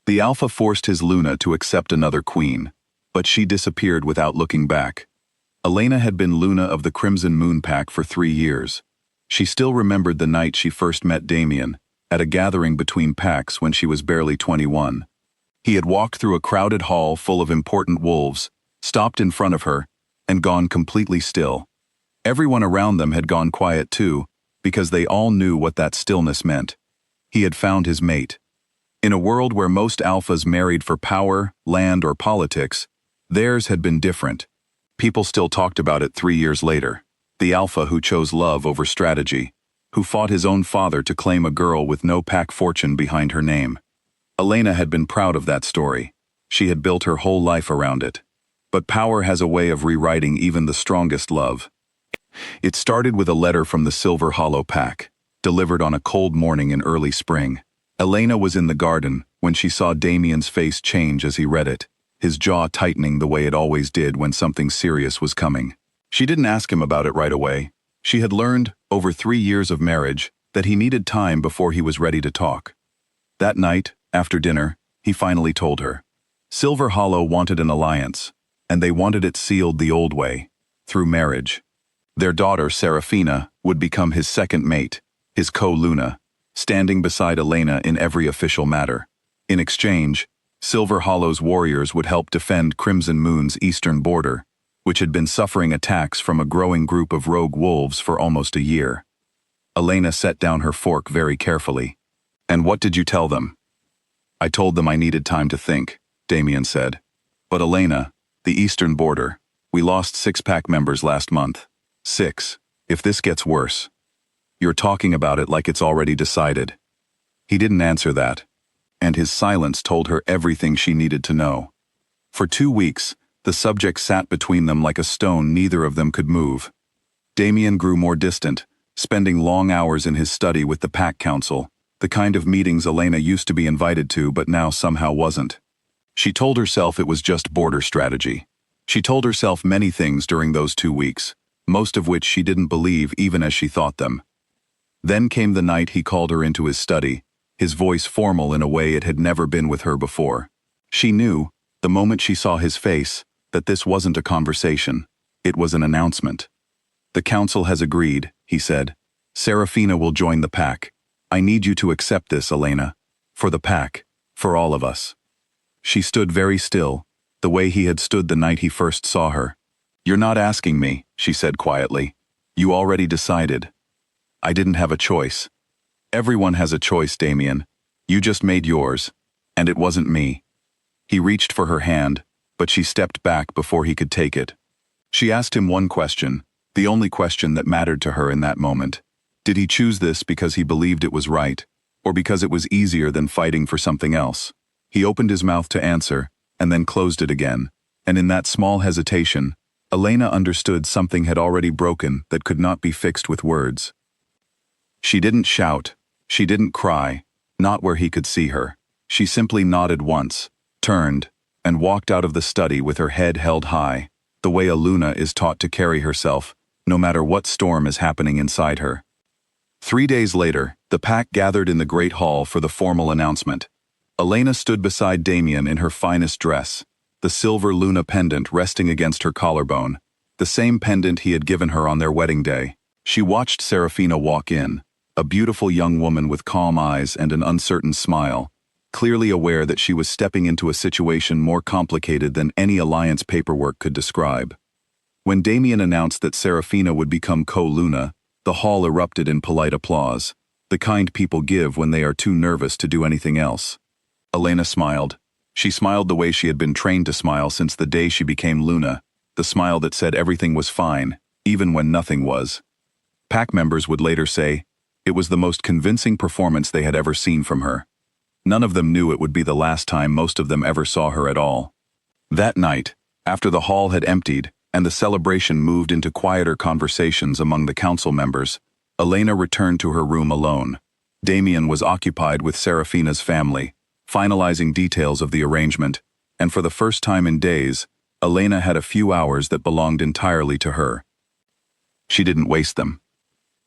The Alpha forced his Luna to accept another queen, but she disappeared without looking back. Elena had been Luna of the Crimson Moon Pack for 3 years. She still remembered the night she first met Damian, at a gathering between packs when she was barely 21. He had walked through a crowded hall full of important wolves, stopped in front of her, and gone completely still. Everyone around them had gone quiet too, because they all knew what that stillness meant. He had found his mate. In a world where most alphas married for power, land, or politics, theirs had been different. People still talked about it 3 years later. The alpha who chose love over strategy, who fought his own father to claim a girl with no pack fortune behind her name. Elena had been proud of that story. She had built her whole life around it. But power has a way of rewriting even the strongest love. It started with a letter from the Silver Hollow Pack, delivered on a cold morning in early spring. Elena was in the garden when she saw Damian's face change as he read it, his jaw tightening the way it always did when something serious was coming. She didn't ask him about it right away. She had learned, over 3 years of marriage, that he needed time before he was ready to talk. That night, after dinner, he finally told her. Silver Hollow wanted an alliance, and they wanted it sealed the old way, through marriage. Their daughter, Seraphina, would become his second mate, his co-Luna, standing beside Elena in every official matter. In exchange, Silver Hollow's warriors would help defend Crimson Moon's eastern border, which had been suffering attacks from a growing group of rogue wolves for almost a year. Elena set down her fork very carefully. "And what did you tell them?" "I told them I needed time to think," Damian said. "But Elena, the eastern border, we lost 6 pack members last month. 6, if this gets worse. You're talking about it like it's already decided." He didn't answer that, and his silence told her everything she needed to know. For 2 weeks, the subject sat between them like a stone neither of them could move. Damian grew more distant, spending long hours in his study with the Pack Council, the kind of meetings Elena used to be invited to but now somehow wasn't. She told herself it was just border strategy. She told herself many things during those 2 weeks, most of which she didn't believe even as she thought them. Then came the night he called her into his study, his voice formal in a way it had never been with her before. She knew, the moment she saw his face, that this wasn't a conversation, it was an announcement. "The council has agreed," he said. "Seraphina will join the pack. I need you to accept this, Elena. For the pack, for all of us." She stood very still, the way he had stood the night he first saw her. "You're not asking me," she said quietly. "You already decided." "I didn't have a choice." "Everyone has a choice, Damian. You just made yours, and it wasn't me." He reached for her hand, but she stepped back before he could take it. She asked him one question, the only question that mattered to her in that moment. Did he choose this because he believed it was right, or because it was easier than fighting for something else? He opened his mouth to answer, and then closed it again, and in that small hesitation, Elena understood something had already broken that could not be fixed with words. She didn't shout, she didn't cry, not where he could see her. She simply nodded once, turned, and walked out of the study with her head held high, the way a Luna is taught to carry herself, no matter what storm is happening inside her. 3 days later, the pack gathered in the great hall for the formal announcement. Elena stood beside Damian in her finest dress, the silver Luna pendant resting against her collarbone, the same pendant he had given her on their wedding day. She watched Seraphina walk in, a beautiful young woman with calm eyes and an uncertain smile, clearly aware that she was stepping into a situation more complicated than any alliance paperwork could describe. When Damian announced that Seraphina would become co-Luna, the hall erupted in polite applause, the kind people give when they are too nervous to do anything else. Elena smiled. She smiled the way she had been trained to smile since the day she became Luna, the smile that said everything was fine, even when nothing was. Pack members would later say, it was the most convincing performance they had ever seen from her. None of them knew it would be the last time most of them ever saw her at all. That night, after the hall had emptied and the celebration moved into quieter conversations among the council members, Elena returned to her room alone. Damian was occupied with Seraphina's family, finalizing details of the arrangement, and for the first time in days, Elena had a few hours that belonged entirely to her. She didn't waste them.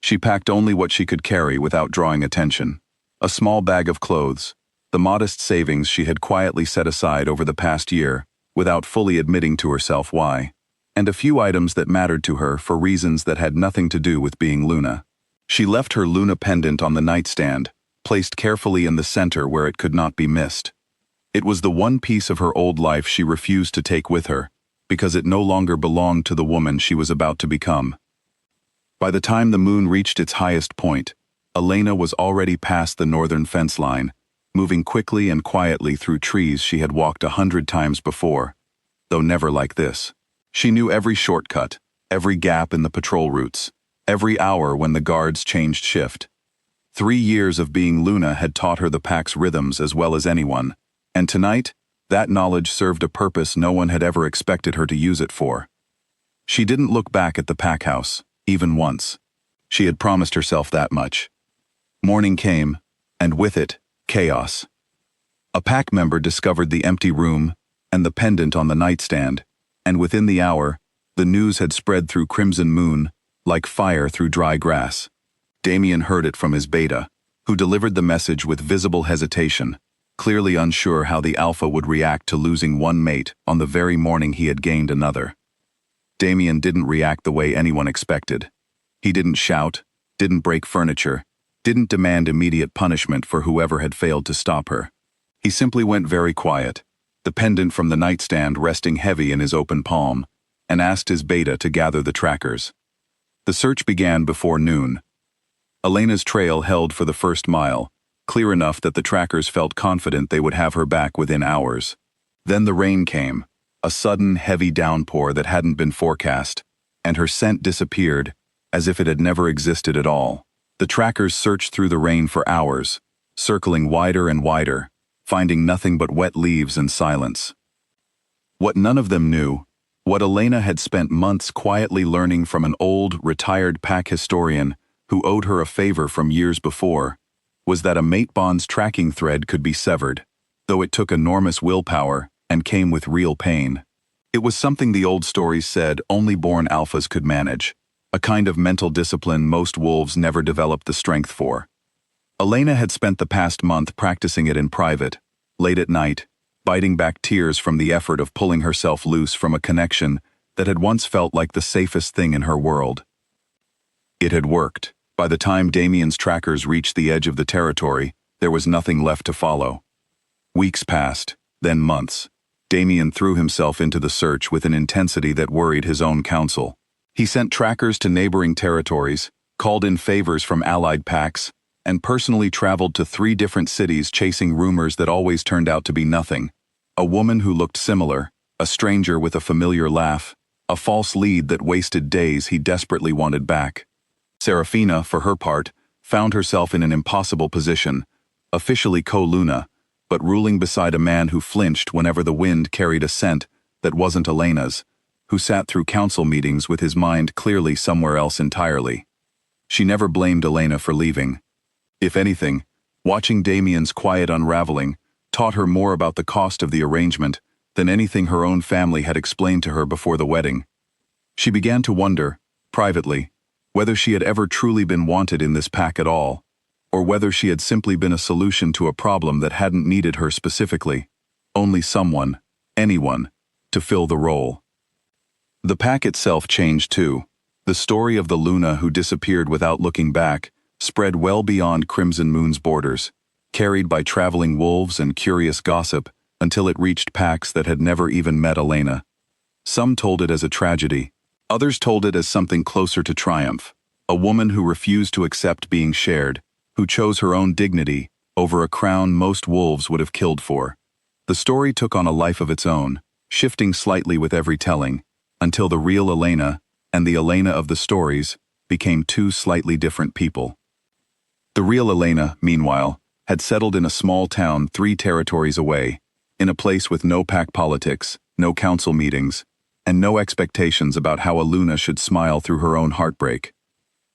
She packed only what she could carry without drawing attention. A small bag of clothes, the modest savings she had quietly set aside over the past year, without fully admitting to herself why, and a few items that mattered to her for reasons that had nothing to do with being Luna. She left her Luna pendant on the nightstand, placed carefully in the center where it could not be missed. It was the one piece of her old life she refused to take with her, because it no longer belonged to the woman she was about to become. By the time the moon reached its highest point, Elena was already past the northern fence line, moving quickly and quietly through trees she had walked 100 times before, though never like this. She knew every shortcut, every gap in the patrol routes, every hour when the guards changed shift. 3 years of being Luna had taught her the pack's rhythms as well as anyone, and tonight, that knowledge served a purpose no one had ever expected her to use it for. She didn't look back at the pack house, even once. She had promised herself that much. Morning came, and with it, chaos. A pack member discovered the empty room and the pendant on the nightstand, and within the hour, the news had spread through Crimson Moon like fire through dry grass. Damian heard it from his beta, who delivered the message with visible hesitation, clearly unsure how the Alpha would react to losing one mate on the very morning he had gained another. Damian didn't react the way anyone expected. He didn't shout, didn't break furniture, didn't demand immediate punishment for whoever had failed to stop her. He simply went very quiet, the pendant from the nightstand resting heavy in his open palm, and asked his beta to gather the trackers. The search began before noon. Elena's trail held for the first mile, clear enough that the trackers felt confident they would have her back within hours. Then the rain came, a sudden heavy downpour that hadn't been forecast, and her scent disappeared, as if it had never existed at all. The trackers searched through the rain for hours, circling wider and wider, finding nothing but wet leaves and silence. What none of them knew, what Elena had spent months quietly learning from an old, retired pack historian who owed her a favor from years before, was that a mate bond's tracking thread could be severed, though it took enormous willpower and came with real pain. It was something the old stories said only born alphas could manage, a kind of mental discipline most wolves never developed the strength for. Elena had spent the past month practicing it in private, late at night, biting back tears from the effort of pulling herself loose from a connection that had once felt like the safest thing in her world. It had worked. By the time Damian's trackers reached the edge of the territory, there was nothing left to follow. Weeks passed, then months. Damian threw himself into the search with an intensity that worried his own council. He sent trackers to neighboring territories, called in favors from allied packs, and personally traveled to 3 different cities chasing rumors that always turned out to be nothing. A woman who looked similar, a stranger with a familiar laugh, a false lead that wasted days he desperately wanted back. Seraphina, for her part, found herself in an impossible position, officially co-Luna, but ruling beside a man who flinched whenever the wind carried a scent that wasn't Elena's, who sat through council meetings with his mind clearly somewhere else entirely. She never blamed Elena for leaving. If anything, watching Damian's quiet unraveling taught her more about the cost of the arrangement than anything her own family had explained to her before the wedding. She began to wonder, privately, whether she had ever truly been wanted in this pack at all, or whether she had simply been a solution to a problem that hadn't needed her specifically, only someone, anyone, to fill the role. The pack itself changed too. The story of the Luna who disappeared without looking back spread well beyond Crimson Moon's borders, carried by traveling wolves and curious gossip until it reached packs that had never even met Elena. Some told it as a tragedy, others told it as something closer to triumph, a woman who refused to accept being shared, who chose her own dignity over a crown most wolves would have killed for. The story took on a life of its own, shifting slightly with every telling, until the real Elena and the Elena of the stories became 2 slightly different people. The real Elena, meanwhile, had settled in a small town 3 territories away, in a place with no pack politics, no council meetings, and no expectations about how a Luna should smile through her own heartbreak.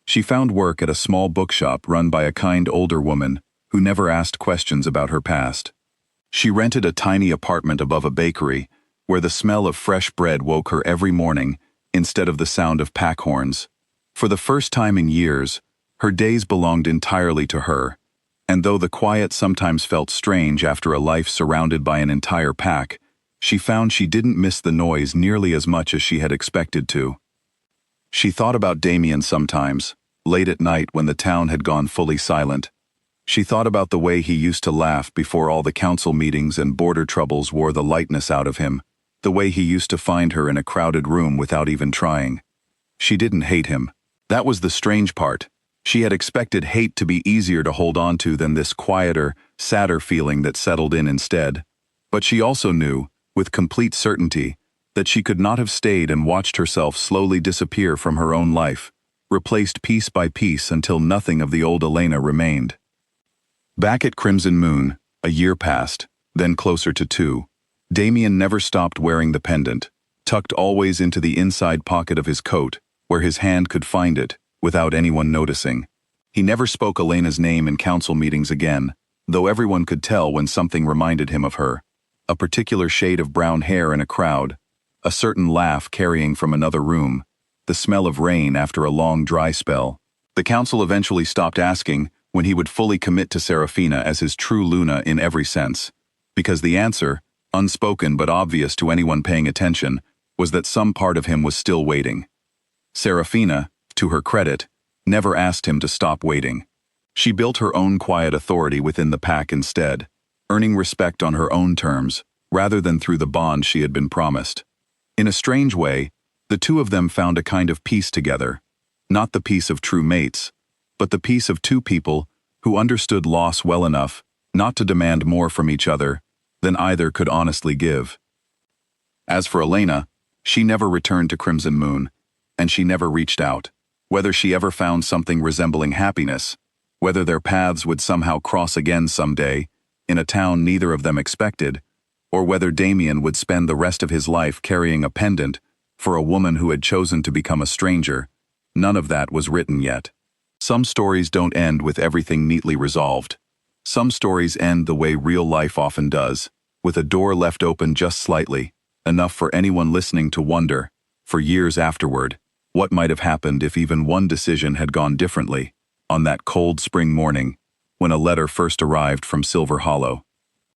She found work at a small bookshop run by a kind older woman who never asked questions about her past. She rented a tiny apartment above a bakery where the smell of fresh bread woke her every morning instead of the sound of pack horns. For the first time in years, her days belonged entirely to her, And though the quiet sometimes felt strange after a life surrounded by an entire pack, she found she didn't miss the noise nearly as much as she had expected to. She thought about Damian sometimes, late at night when the town had gone fully silent. She thought about the way he used to laugh before all the council meetings and border troubles wore the lightness out of him, the way he used to find her in a crowded room without even trying. She didn't hate him. That was the strange part. She had expected hate to be easier to hold on to than this quieter, sadder feeling that settled in instead. But she also knew, with complete certainty, that she could not have stayed and watched herself slowly disappear from her own life, replaced piece by piece until nothing of the old Elena remained. Back at Crimson Moon, a year passed, then closer to 2. Damian never stopped wearing the pendant, tucked always into the inside pocket of his coat, where his hand could find it, without anyone noticing. He never spoke Elena's name in council meetings again, though everyone could tell when something reminded him of her. A particular shade of brown hair in a crowd, a certain laugh carrying from another room, the smell of rain after a long dry spell. The council eventually stopped asking when he would fully commit to Seraphina as his true Luna in every sense, because the answer, unspoken but obvious to anyone paying attention, was that some part of him was still waiting. Seraphina, to her credit, never asked him to stop waiting. She built her own quiet authority within the pack instead, earning respect on her own terms, rather than through the bond she had been promised. In a strange way, the two of them found a kind of peace together, not the peace of true mates, but the peace of two people who understood loss well enough not to demand more from each other than either could honestly give. As for Elena, she never returned to Crimson Moon, and she never reached out. Whether she ever found something resembling happiness, whether their paths would somehow cross again someday, in a town neither of them expected, or whether Damian would spend the rest of his life carrying a pendant for a woman who had chosen to become a stranger, none of that was written yet. Some stories don't end with everything neatly resolved. Some stories end the way real life often does, with a door left open just slightly, enough for anyone listening to wonder, for years afterward, what might have happened if even one decision had gone differently, on that cold spring morning, when a letter first arrived from Silver Hollow.